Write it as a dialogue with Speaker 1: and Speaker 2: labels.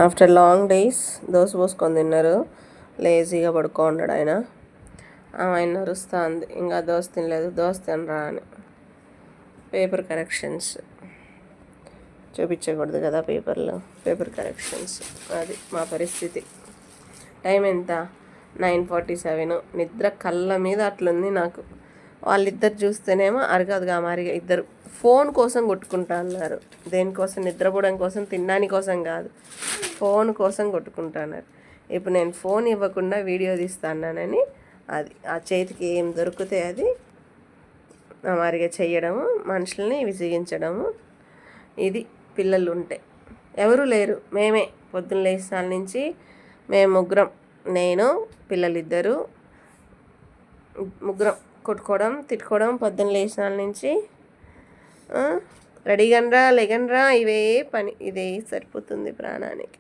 Speaker 1: After long days dosa పోసుకొని తిన్నారు. లేజీగా పడుకోన్నాడు ఆయన నరుస్తుంది. ఇంకా దోశ తినలేదు, దోశ తినరా అని. పేపర్ కరెక్షన్స్ చూపించకూడదు కదా పేపర్ కరెక్షన్స్. అది మా పరిస్థితి. టైం ఎంత? 9:47. నిద్ర కళ్ళ మీద అట్లుంది నాకు. వాళ్ళిద్దరు చూస్తేనేమో అరగదుగా మారిగా ఇద్దరు ఫోన్ కోసం కొట్టుకుంటా అన్నారు. దేనికోసం? నిద్రపోవడం కోసం, తినడానికి కోసం కాదు, ఫోన్ కోసం కొట్టుకుంటున్నారు. ఇప్పుడు నేను ఫోన్ ఇవ్వకుండా వీడియో తీస్తానని అది ఆ చేతికి ఏం దొరికితే అది మారిగా చెయ్యడము, మనుషుల్ని విసిగించడము. ఇది పిల్లలు ఉంటే. ఎవరు లేరు, మేమే పొద్దున్న లేచిన నుంచి మేము ముగ్గురం, నేను పిల్లలిద్దరు ముగ్గురం కొట్టుకోవడం, తిట్టుకోవడం పొద్దున్న లేచిన నుంచి. రెడీగనరా, లెగనరా, ఇవే పని, ఇదే సరిపోతుంది ప్రాణానికి.